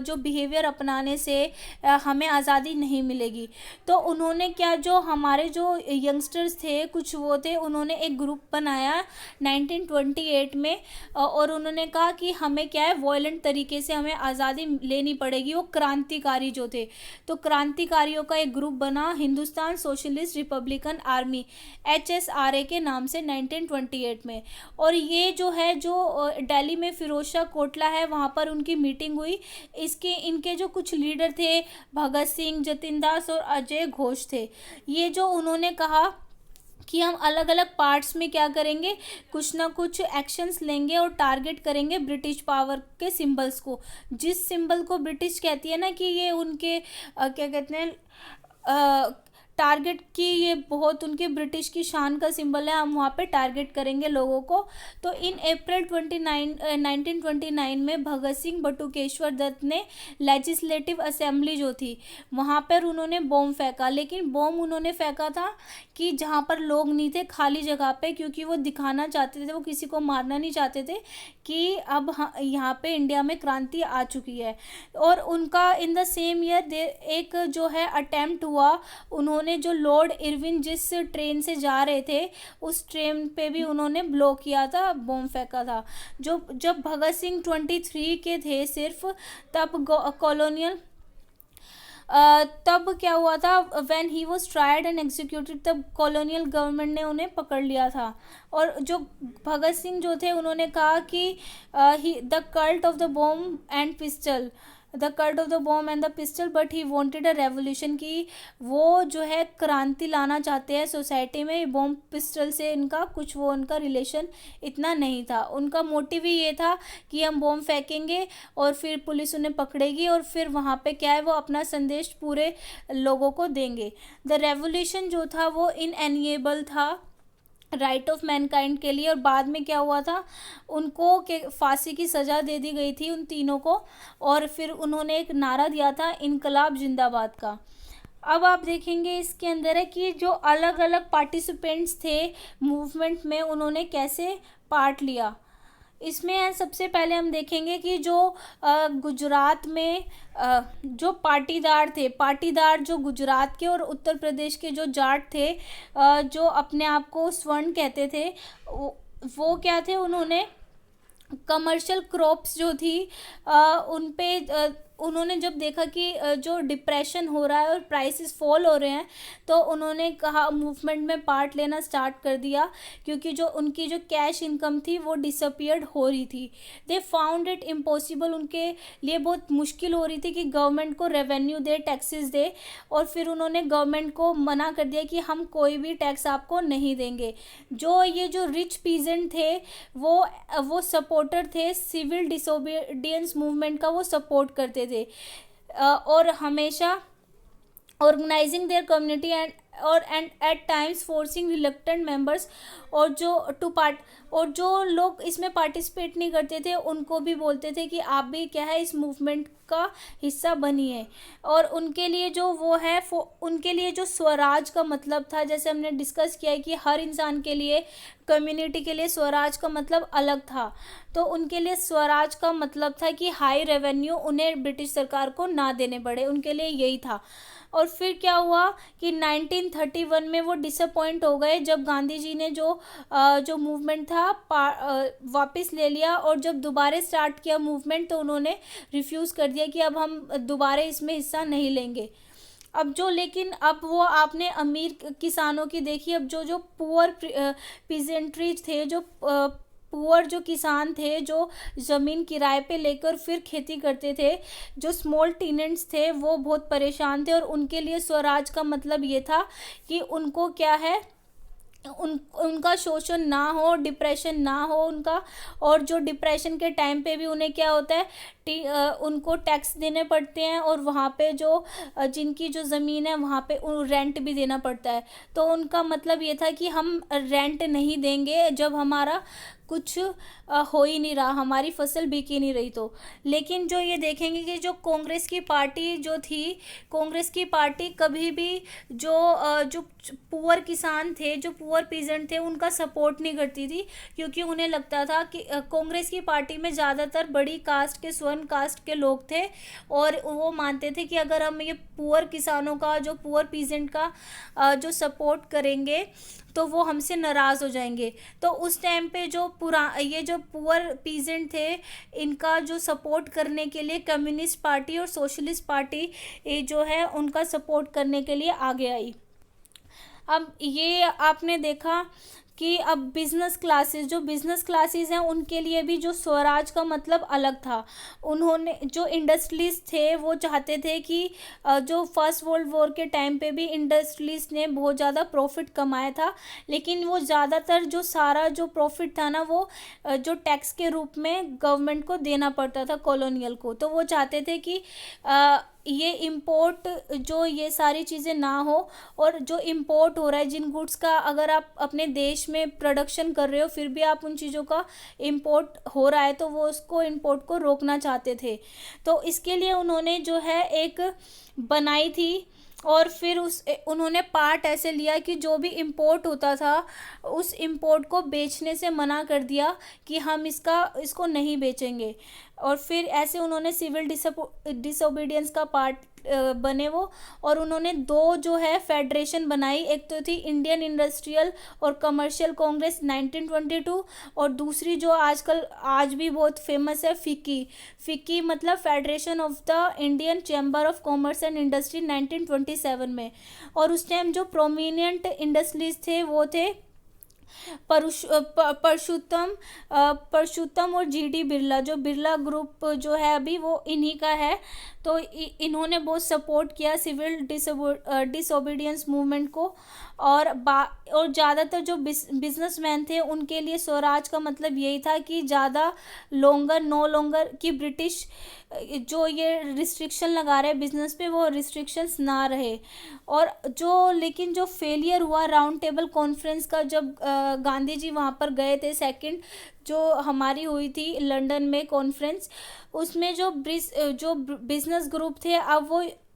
जो बिहेवियर अपनाने से हमें आज़ादी नहीं मिलेगी। तो उन्होंने क्या, जो हमारे जो यंगस्टर्स थे, कुछ वो थे, उन्होंने एक ग्रुप बनाया 1928 में, और उन्होंने कहा कि हमें क्या है, वायलेंट तरीके से हमें आज़ादी लेनी पड़ेगी। वो क्रांतिकारी जो थे, तो क्रांतिकारियों का एक ग्रुप बना, Hindustan socialist Republican army, HSRA के नाम से 1928 में। और ये जो है, जो दिल्ली में फिरोज शाह कोटला है, वहाँ पर उनकी मीटिंग हुई। इनके जो कुछ लीडर थे, भगत सिंह, जतिन दास और अजय घोष थे। ये जो उन्होंने कहा कि हम अलग अलग पार्ट्स में क्या करेंगे, कुछ ना कुछ एक्शंस लेंगे और टारगेट करेंगे ब्रिटिश पावर के सिंबल्स को। जिस सिंबल को ब्रिटिश कहती है ना कि ये उनके क्या कहते हैं, टारगेट की, ये बहुत उनके ब्रिटिश की शान का सिंबल है, हम वहाँ पे टारगेट करेंगे लोगों को। तो इन अप्रैल 1929 में भगत सिंह बटुकेश्वर दत्त ने लेजिस्लेटिव असेंबली जो थी, वहाँ पर उन्होंने बॉम्ब फेंका। लेकिन बॉम्ब उन्होंने फेंका था कि जहाँ पर लोग नहीं थे, खाली जगह पे, क्योंकि वो दिखाना चाहते थे, वो किसी को मारना नहीं चाहते थे कि अब यहाँ पे इंडिया में क्रांति आ चुकी है। और उनका इन द सेम ईयर एक जो है अटेम्प्ट हुआ, उन्होंने जो लॉर्ड इरविन जिस ट्रेन से जा रहे थे, उस ट्रेन पे भी उन्होंने ब्लो किया था, बॉम्ब फेंका था। जब भगत सिंह 23 के थे सिर्फ, तब कॉलोनियल तब क्या हुआ था, when he was tried and executed, तब कॉलोनियल गवर्नमेंट ने उन्हें पकड़ लिया था। और जो भगत सिंह जो थे, उन्होंने कहा कि the cult of the bomb and pistol, but he wanted a revolution, की वो जो है क्रांति लाना चाहते हैं सोसाइटी में। बॉम्ब पिस्टल से इनका कुछ, वो उनका रिलेशन इतना नहीं था। उनका मोटिव ही ये था कि हम बॉम्ब फेंकेंगे और फिर पुलिस उन्हें पकड़ेगी, और फिर वहाँ पे क्या है, वो अपना संदेश पूरे लोगों को देंगे। द रेवोल्यूशन जो था वो इनएनिएबल था राइट ऑफ मैनकाइंड के लिए। और बाद में क्या हुआ था, उनको के फांसी की सज़ा दे दी गई थी उन तीनों को। और फिर उन्होंने एक नारा दिया था, इनकलाब जिंदाबाद का। अब आप देखेंगे इसके अंदर है कि जो अलग अलग पार्टिसिपेंट्स थे मूवमेंट में, उन्होंने कैसे पार्ट लिया। इसमें सबसे पहले हम देखेंगे कि जो गुजरात में जो पाटीदार जो गुजरात के और उत्तर प्रदेश के जो जाट थे, जो अपने आप को स्वर्ण कहते थे, वो क्या थे, उन्होंने कमर्शियल क्रॉप्स जो थी उन पे उन्होंने जब देखा कि जो डिप्रेशन हो रहा है और प्राइसेस फॉल हो रहे हैं, तो उन्होंने कहा, मूवमेंट में पार्ट लेना स्टार्ट कर दिया, क्योंकि जो उनकी जो कैश इनकम थी वो डिसअपियर्ड हो रही थी। दे फाउंड इट इम्पॉसिबल, उनके लिए बहुत मुश्किल हो रही थी कि गवर्नमेंट को रेवेन्यू दे, टैक्सेस दे। और फिर उन्होंने गवर्नमेंट को मना कर दिया कि हम कोई भी टैक्स आपको नहीं देंगे। जो रिच पीजेंट थे, वो सपोर्टर थे सिविल डिसोबीडियंस मूवमेंट का, वो सपोर्ट करते थे और हमेशा ऑर्गेनाइजिंग देयर कम्युनिटी एंड और and at times forcing reluctant members, और जो लोग इसमें पार्टिसिपेट नहीं करते थे उनको भी बोलते थे कि आप भी क्या है इस मूवमेंट का हिस्सा बनिए। और उनके लिए जो वो है उनके लिए जो स्वराज का मतलब था, जैसे हमने डिस्कस किया है कि हर इंसान के लिए, कम्युनिटी के लिए स्वराज का मतलब अलग था। तो उनके लिए स्वराज का मतलब था कि हाई रेवेन्यू उन्हें ब्रिटिश सरकार को ना देने पड़े, उनके लिए यही था। और फिर क्या हुआ कि 1931 में वो डिसअपॉइंट हो गए जब गांधी जी ने जो मूवमेंट था वापस ले लिया, और जब दोबारा स्टार्ट किया मूवमेंट तो उन्होंने रिफ्यूज़ कर दिया कि अब हम दोबारा इसमें हिस्सा नहीं लेंगे। लेकिन अब वो आपने अमीर किसानों की देखी, अब जो पुअर पीजेंट्री थे, जो पुअर जो किसान थे, जो ज़मीन किराए पे लेकर फिर खेती करते थे, जो स्मॉल टेनेंट्स थे, वो बहुत परेशान थे। और उनके लिए स्वराज का मतलब ये था कि उनको क्या है, उनका शोषण ना हो, डिप्रेशन ना हो उनका। और जो डिप्रेशन के टाइम पे भी उन्हें क्या होता है, उनको टैक्स देने पड़ते हैं, और वहाँ पे जिनकी जो ज़मीन है वहाँ पे रेंट भी देना पड़ता है। तो उनका मतलब ये था कि हम रेंट नहीं देंगे जब हमारा कुछ हो ही नहीं रहा, हमारी फसल बिक ही नहीं रही। तो लेकिन जो ये देखेंगे कि जो कांग्रेस की पार्टी जो थी, कांग्रेस की पार्टी कभी भी जो पुअर किसान थे, जो पुअर पीजेंट थे, उनका सपोर्ट नहीं करती थी, क्योंकि उन्हें लगता था कि कांग्रेस की पार्टी में ज़्यादातर बड़ी कास्ट के, स्वर्ण कास्ट के लोग थे, और वो मानते थे कि अगर हम ये पुअर किसानों का, जो पुअर पीजेंट का जो सपोर्ट करेंगे तो वो हमसे नाराज़ हो जाएंगे। तो उस टाइम पे ये जो पुअर पीजेंट थे, इनका जो सपोर्ट करने के लिए कम्युनिस्ट पार्टी और सोशलिस्ट पार्टी जो है उनका सपोर्ट करने के लिए आगे आई। अब ये आपने देखा कि अब बिज़नेस क्लासेस हैं उनके लिए भी जो स्वराज का मतलब अलग था। उन्होंने जो इंडस्ट्रीज थे वो चाहते थे कि जो फर्स्ट वर्ल्ड वॉर के टाइम पे भी इंडस्ट्रीज ने बहुत ज़्यादा प्रॉफिट कमाया था, लेकिन वो ज़्यादातर जो सारा जो प्रॉफिट था ना, वो जो टैक्स के रूप में गवर्नमेंट को देना पड़ता था, कॉलोनियल को। तो वो चाहते थे कि ये इंपोर्ट, जो ये सारी चीज़ें ना हो, और जो इंपोर्ट हो रहा है जिन गुड्स का, अगर आप अपने देश में प्रोडक्शन कर रहे हो फिर भी आप उन चीज़ों का इंपोर्ट हो रहा है, तो वो उसको इंपोर्ट को रोकना चाहते थे। तो इसके लिए उन्होंने जो है एक बनाई थी, और फिर उन्होंने पार्ट ऐसे लिया कि जो भी इंपोर्ट होता था उस इंपोर्ट को बेचने से मना कर दिया कि हम इसको नहीं बेचेंगे। और फिर ऐसे उन्होंने सिविल डिसोबीडियंस का पार्ट बने वो, और उन्होंने दो जो है फेडरेशन बनाई। एक तो थी इंडियन इंडस्ट्रियल और कमर्शियल कांग्रेस 1922, और दूसरी जो आज भी बहुत फेमस है, फिक्की मतलब federation of the Indian chamber of commerce and industry 1927 में। और उस टाइम जो प्रोमिनेंट इंडस्ट्रीज थे वो थे परशुत्तम और जीडी बिरला। जो बिरला ग्रुप जो है अभी वो इन्हीं का है। तो इन्होंने बहुत सपोर्ट किया सिविल डिसोबीडियंस मूवमेंट को। और ज़्यादातर जो बिजनेसमैन थे उनके लिए स्वराज का मतलब यही था कि ज़्यादा नो लॉन्गर कि ब्रिटिश जो ये रिस्ट्रिक्शन लगा रहे हैं बिजनेस पे, वो रिस्ट्रिक्शंस ना रहे। और लेकिन जो फेलियर हुआ राउंड टेबल कॉन्फ्रेंस का, जब गांधी जी वहाँ पर गए थे, सेकंड जो हमारी हुई थी लंदन में कॉन्फ्रेंस, उसमें जो बिजनेस ग्रुप थे, अब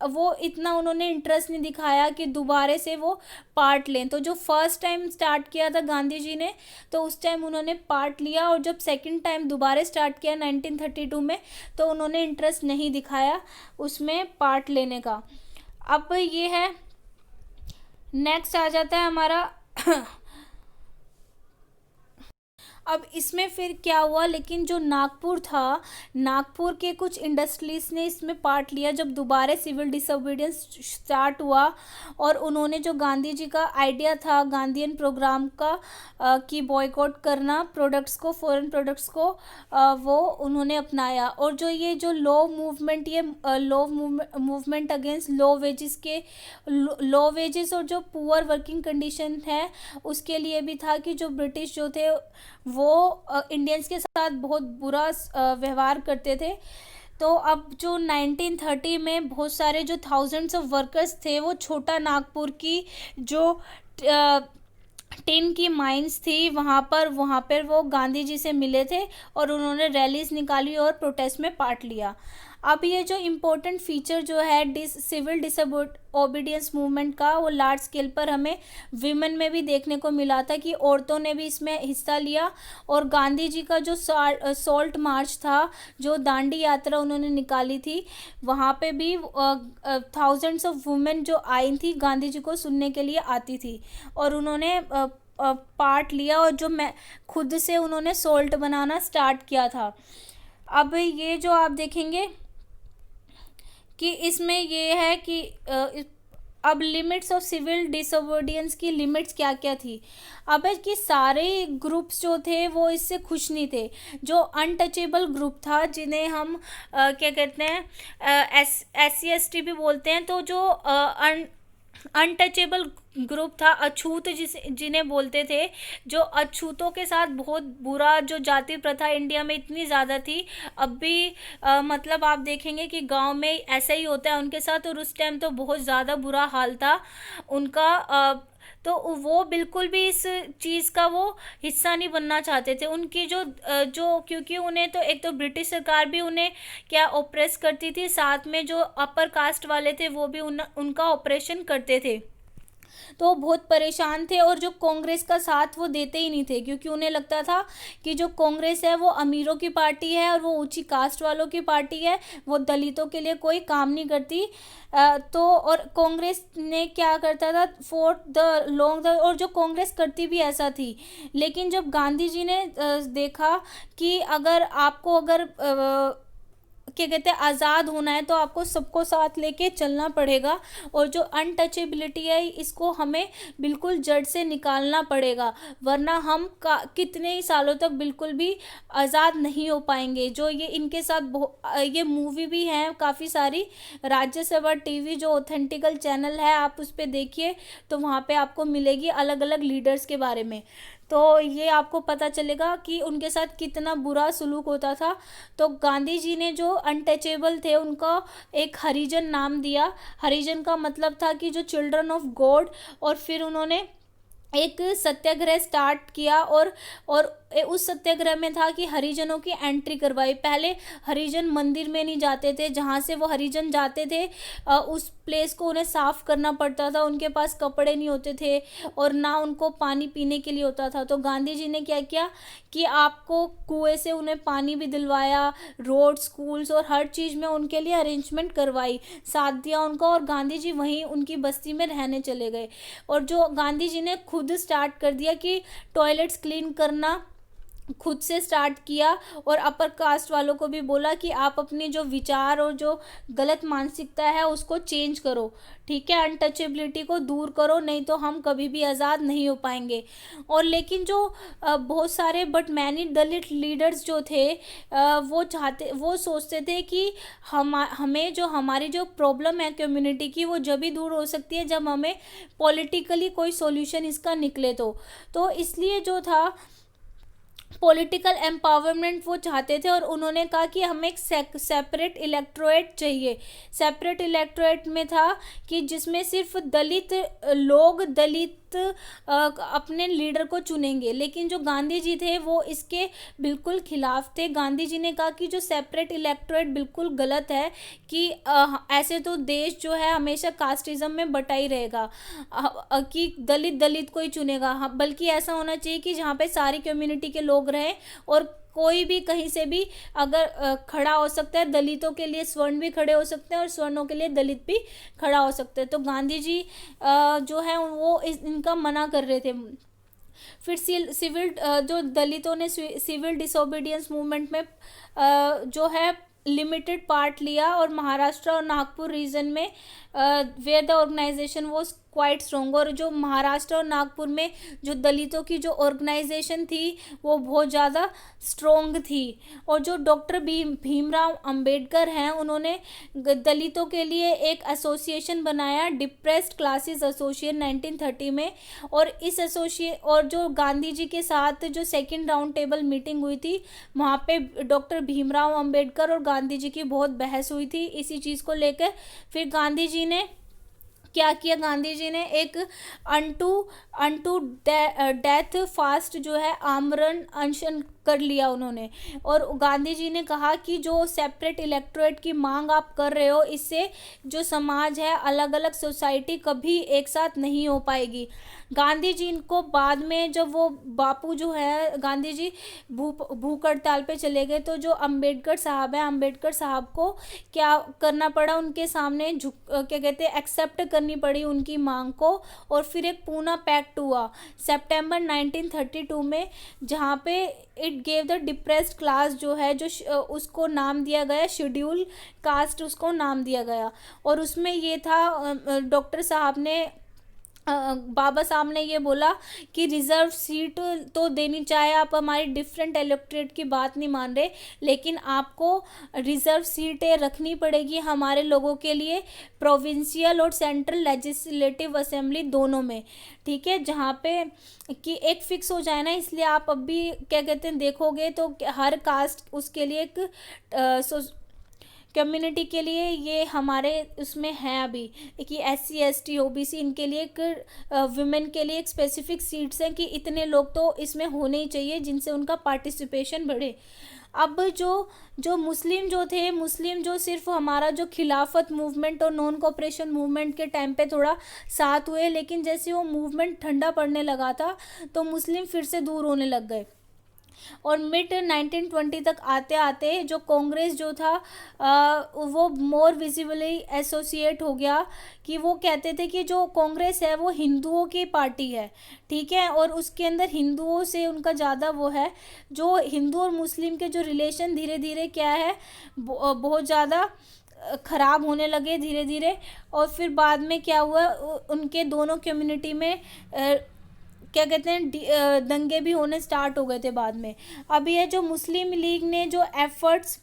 वो इतना उन्होंने इंटरेस्ट नहीं दिखाया कि दोबारा से वो पार्ट लें। तो जो फर्स्ट टाइम स्टार्ट किया था गांधी जी ने, तो उस टाइम उन्होंने पार्ट लिया, और जब सेकंड टाइम दोबारा स्टार्ट किया 1932 में, तो उन्होंने इंटरेस्ट नहीं दिखाया उसमें पार्ट लेने का। अब ये है, नेक्स्ट आ जाता है हमारा अब इसमें फिर क्या हुआ, लेकिन जो नागपुर था, नागपुर के कुछ इंडस्ट्रीज ने इसमें पार्ट लिया जब दोबारा सिविल डिसोबीडियंस स्टार्ट हुआ। और उन्होंने जो गांधी जी का आइडिया था गांधीयन प्रोग्राम का, कि बॉयकॉट करना प्रोडक्ट्स को, फॉरेन प्रोडक्ट्स को, वो उन्होंने अपनाया। और जो लॉ मूवमेंट, ये law movement against low wages और जो पुअर वर्किंग कंडीशन है उसके लिए भी था, कि जो ब्रिटिश जो थे वो इंडियंस के साथ बहुत बुरा व्यवहार करते थे। तो अब जो 1930 में बहुत सारे जो थाउजेंड्स ऑफ वर्कर्स थे वो छोटा नागपुर की जो टिन की माइंस थी वहाँ पर वो गांधी जी से मिले थे और उन्होंने रैलीज निकाली और प्रोटेस्ट में पार्ट लिया। अब ये जो इम्पोर्टेंट फीचर जो है सिविल डिसोबीडियंस मूवमेंट का, वो लार्ज स्केल पर हमें विमेन में भी देखने को मिला था कि औरतों ने भी इसमें हिस्सा लिया। और गांधी जी का जो सॉल्ट मार्च था, जो दांडी यात्रा उन्होंने निकाली थी, वहाँ पे भी थाउजेंड्स ऑफ वुमेन जो आई थी गांधी जी को सुनने के लिए आती थी और उन्होंने पार्ट लिया और जो मैं खुद से उन्होंने सॉल्ट बनाना स्टार्ट किया था। अब ये जो आप देखेंगे कि इसमें ये है कि अब लिमिट्स ऑफ सिविल डिसोबीडियंस की लिमिट्स क्या क्या थी। अब है कि सारे ग्रुप्स जो थे वो इससे खुश नहीं थे। जो अनटचेबल ग्रुप था, जिन्हें हम क्या कहते हैं, SC ST भी बोलते हैं, तो जो अनटचेबल ग्रुप था, अछूत जिन्हें बोलते थे, जो अछूतों के साथ बहुत बुरा जो जाति प्रथा इंडिया में इतनी ज़्यादा थी। अब भी मतलब आप देखेंगे कि गांव में ऐसा ही होता है उनके साथ, और उस टाइम तो बहुत ज़्यादा बुरा हाल था उनका। तो वो बिल्कुल भी इस चीज़ का वो हिस्सा नहीं बनना चाहते थे। उनकी जो क्योंकि उन्हें तो एक तो ब्रिटिश सरकार भी उन्हें क्या ऑपरेस करती थी, साथ में जो अपर कास्ट वाले थे वो भी उनका ऑपरेशन करते थे। तो वो बहुत परेशान थे और जो कांग्रेस का साथ वो देते ही नहीं थे, क्योंकि उन्हें लगता था कि जो कांग्रेस है वो अमीरों की पार्टी है और वो ऊंची कास्ट वालों की पार्टी है, वो दलितों के लिए कोई काम नहीं करती। तो और कांग्रेस ने क्या करता था, फॉर द लॉन्ग और जो कांग्रेस करती भी ऐसा थी। लेकिन जब गांधी जी ने देखा कि अगर क्या कहते हैं आज़ाद होना है तो आपको सबको साथ लेके चलना पड़ेगा, और जो अनटचेबिलिटी है इसको हमें बिल्कुल जड़ से निकालना पड़ेगा, वरना हम कितने ही सालों तक बिल्कुल भी आज़ाद नहीं हो पाएंगे। जो ये इनके साथ ये मूवी भी हैं काफ़ी सारी, राज्यसभा टीवी जो ऑथेंटिकल चैनल है, आप उस पर देखिए तो वहाँ पे आपको मिलेगी अलग अलग लीडर्स के बारे में। तो ये आपको पता चलेगा कि उनके साथ कितना बुरा सलूक होता था। तो गांधी जी ने जो अनटचेबल थे उनका एक हरिजन नाम दिया। हरिजन का मतलब था कि जो चिल्ड्रन ऑफ गॉड। और फिर उन्होंने एक सत्याग्रह स्टार्ट किया और उस सत्याग्रह में था कि हरिजनों की एंट्री करवाई। पहले हरिजन मंदिर में नहीं जाते थे, जहाँ से वो हरिजन जाते थे उस प्लेस को उन्हें साफ़ करना पड़ता था, उनके पास कपड़े नहीं होते थे और ना उनको पानी पीने के लिए होता था। तो गांधी जी ने क्या किया कि आपको कुएं से उन्हें पानी भी दिलवाया, रोड, स्कूल्स और हर चीज़ में उनके लिए अरेंजमेंट करवाई, साथ दिया उनका, और गांधी जी वहीं उनकी बस्ती में रहने चले गए। और जो गांधी जी ने खुद स्टार्ट कर दिया कि टॉयलेट्स क्लीन करना खुद से स्टार्ट किया, और अपर कास्ट वालों को भी बोला कि आप अपनी जो विचार और जो गलत मानसिकता है उसको चेंज करो, ठीक है, अनटचेबिलिटी को दूर करो, नहीं तो हम कभी भी आज़ाद नहीं हो पाएंगे। और लेकिन जो बहुत सारे बट मैनी दलित लीडर्स जो थे वो सोचते थे कि हमें जो हमारी जो प्रॉब्लम है कम्युनिटी की, वो जब भी दूर हो सकती है जब हमें पॉलिटिकली कोई सॉल्यूशन इसका निकले। तो इसलिए जो था पॉलिटिकल एम्पावरमेंट वो चाहते थे, और उन्होंने कहा कि हमें एक सेपरेट इलेक्टोरेट चाहिए। सेपरेट इलेक्टोरेट में था कि जिसमें सिर्फ दलित अपने लीडर को चुनेंगे। लेकिन जो गांधी जी थे वो इसके बिल्कुल खिलाफ थे। गांधी जी ने कहा कि जो सेपरेट इलेक्टोरेट बिल्कुल गलत है, कि ऐसे तो देश जो है हमेशा कास्टिज्म में बटा ही रहेगा, कि दलित को ही चुनेगा। बल्कि ऐसा होना चाहिए कि जहाँ पे सारी कम्युनिटी के लोग रहें, और कोई भी कहीं से भी अगर खड़ा हो सकता है, दलितों के लिए स्वर्ण भी खड़े हो सकते हैं और स्वर्णों के लिए दलित भी खड़ा हो सकते हैं। तो गांधी जी जो है वो इनका मना कर रहे थे। फिर सिविल जो दलितों ने सिविल डिसोबीडियंस मूवमेंट में जो है लिमिटेड पार्ट लिया, और महाराष्ट्र और नागपुर रीजन में where the organisation was quite strong. और जो महाराष्ट्र और नागपुर में जो दलितों की जो ऑर्गेनाइजेशन थी वो बहुत ज़्यादा स्ट्रॉन्ग थी। और जो डॉक्टर भीमराव अंबेडकर हैं, उन्होंने दलितों के लिए एक एसोसिएशन बनाया, डिप्रेस्ड क्लासेस एसोसिएशन 1930 में। और इस और जो गांधी जी के साथ जो सेकंड राउंड टेबल मीटिंग हुई थी, वहाँ पे डॉक्टर भीमराव अंबेडकर और गांधी जी की बहुत बहस हुई थी इसी चीज़ को लेकर। फिर गांधी जी ने क्या किया, गांधी जी ने एक अनटू डेथ फास्ट जो है आमरण अनशन कर लिया उन्होंने। और गांधी जी ने कहा कि जो सेपरेट इलेक्टोरेट की मांग आप कर रहे हो, इससे जो समाज है, अलग अलग सोसाइटी कभी एक साथ नहीं हो पाएगी। गांधी जी को बाद में जब वो बापू जो है, गांधी जी भूख हड़ताल पे चले गए, तो जो अंबेडकर साहब है, अंबेडकर साहब को क्या करना पड़ा, उनके सामने क्या कहते हैं, एक्सेप्ट करनी पड़ी उनकी मांग को। और फिर एक पूना पैक्ट हुआ सितंबर 1932 में, जहाँ पे it gave the depressed class जो है, जो उसको नाम दिया गया शेड्यूल कास्ट, उसको नाम दिया गया। और उसमें ये था, डॉक्टर साहब ने बाबा साहब ने ये बोला कि रिज़र्व सीट तो देनी, चाहे आप हमारी डिफरेंट इलेक्टोरेट की बात नहीं मान रहे, लेकिन आपको रिज़र्व सीटें रखनी पड़ेगी हमारे लोगों के लिए, प्रोविंशियल और सेंट्रल लेजिस्लेटिव असेंबली दोनों में, ठीक है, जहाँ पे कि एक फिक्स हो जाए ना। इसलिए आप अभी क्या कहते हैं देखोगे तो हर कास्ट उसके लिए एक कम्युनिटी के लिए ये हमारे उसमें है अभी कि SC ST OBC इनके लिए एक वुमेन के लिए एक स्पेसिफिक सीट्स हैं कि इतने लोग तो इसमें होने ही चाहिए जिनसे उनका पार्टिसिपेशन बढ़े। अब जो मुस्लिम जो थे, मुस्लिम जो सिर्फ हमारा जो खिलाफत मूवमेंट और नॉन कोऑपरेशन मूवमेंट के टाइम पे थोड़ा साथ हुए, लेकिन जैसे वो मूवमेंट ठंडा पड़ने लगा था तो मुस्लिम फिर से दूर होने लग गए। और मिड 1920 तक आते आते जो कांग्रेस जो था वो मोर विजिबली एसोसिएट हो गया, कि वो कहते थे कि जो कांग्रेस है वो हिंदुओं की पार्टी है, ठीक है, और उसके अंदर हिंदुओं से उनका ज़्यादा वो है। जो हिंदू और मुस्लिम के जो रिलेशन धीरे धीरे क्या है बहुत ज़्यादा ख़राब होने लगे धीरे धीरे। और फिर बाद में क्या हुआ, उनके दोनों कम्युनिटी में क्या कहते हैं दंगे भी होने स्टार्ट हो गए थे बाद में। अब ये जो मुस्लिम लीग ने जो एफर्ट्स,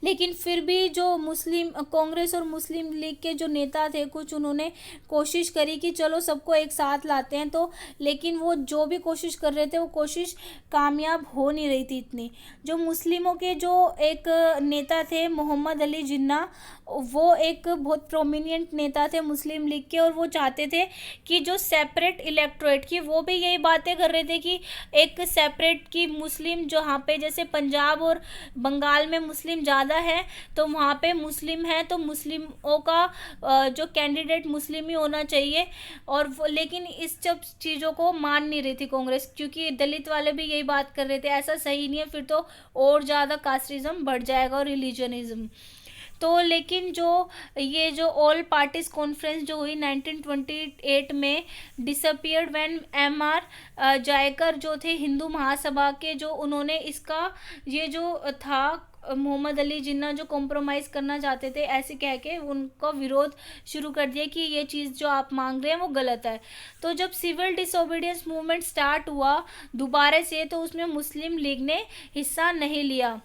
लेकिन फिर भी जो मुस्लिम कांग्रेस और मुस्लिम लीग के जो नेता थे कुछ, उन्होंने कोशिश करी कि चलो सबको एक साथ लाते हैं, तो लेकिन वो जो भी कोशिश कर रहे थे वो कोशिश कामयाब हो नहीं रही थी इतनी। जो मुस्लिमों के जो एक नेता थे मोहम्मद अली जिन्ना, वो एक बहुत प्रोमिनेंट नेता थे मुस्लिम लीग के, और वो चाहते थे कि जो सेपरेट इलेक्टोरेट की, वो भी यही बातें कर रहे थे कि एक सेपरेट की मुस्लिम, जहाँ पे जैसे पंजाब और बंगाल में मुस्लिम ज़्यादा है तो वहाँ पे मुस्लिम है तो मुस्लिमों का जो कैंडिडेट मुस्लिम ही होना चाहिए। और लेकिन इस सब चीज़ों को मान नहीं रही थी कांग्रेस, क्योंकि दलित वाले भी यही बात कर रहे थे ऐसा सही नहीं है, फिर तो और ज़्यादा कास्टिज्म बढ़ जाएगा और रिलीजनिज्म। तो लेकिन जो ये जो ऑल पार्टीज कॉन्फ्रेंस जो हुई 1928 में डिसअपियर्ड व्हेन MR जायकर जो थे हिंदू महासभा के, जो उन्होंने इसका ये जो था मोहम्मद अली जिन्ना जो कॉम्प्रोमाइज़ करना चाहते थे, ऐसे कह के उनका विरोध शुरू कर दिया कि ये चीज़ जो आप मांग रहे हैं वो गलत है। तो जब सिविल डिसोबीडियंस मूवमेंट स्टार्ट हुआ दोबारा से, तो उसमें मुस्लिम लीग ने हिस्सा नहीं लिया,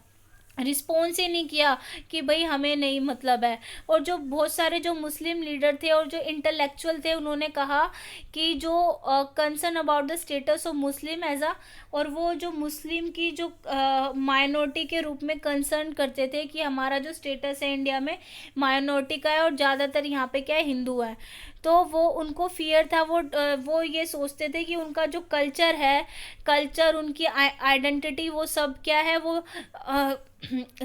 रिस्पॉन्स ही नहीं किया कि भाई हमें नहीं मतलब है। और जो बहुत सारे जो मुस्लिम लीडर थे और जो इंटेलेक्चुअल थे, उन्होंने कहा कि जो concern about the status of Muslim as a, और वो जो मुस्लिम की जो माइनॉरिटी के रूप में कंसर्न करते थे कि हमारा जो स्टेटस है इंडिया में माइनॉरिटी का है और ज़्यादातर यहाँ पे क्या है हिंदू है, तो वो उनको फियर था, वो ये सोचते थे कि उनका जो कल्चर है, कल्चर उनकी आइडेंटिटी वो सब क्या है वो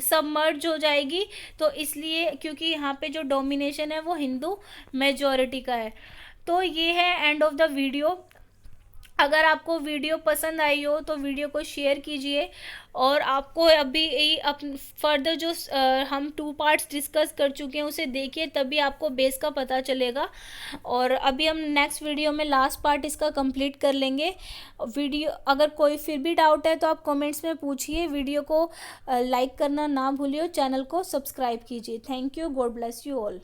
सब मर्ज हो जाएगी। तो इसलिए क्योंकि यहाँ पे जो डोमिनेशन है वो हिंदू मेजॉरिटी का है। तो ये है एंड ऑफ द वीडियो। अगर आपको वीडियो पसंद आई हो तो वीडियो को शेयर कीजिए, और आपको अभी फर्दर जो हम 2 पार्ट्स डिस्कस कर चुके हैं उसे देखिए, तभी आपको बेस का पता चलेगा। और अभी हम नेक्स्ट वीडियो में लास्ट पार्ट इसका कंप्लीट कर लेंगे। वीडियो अगर कोई फिर भी डाउट है तो आप कमेंट्स में पूछिए। वीडियो को लाइक करना ना भूलिए, चैनल को सब्सक्राइब कीजिए। Thank you, God bless you all.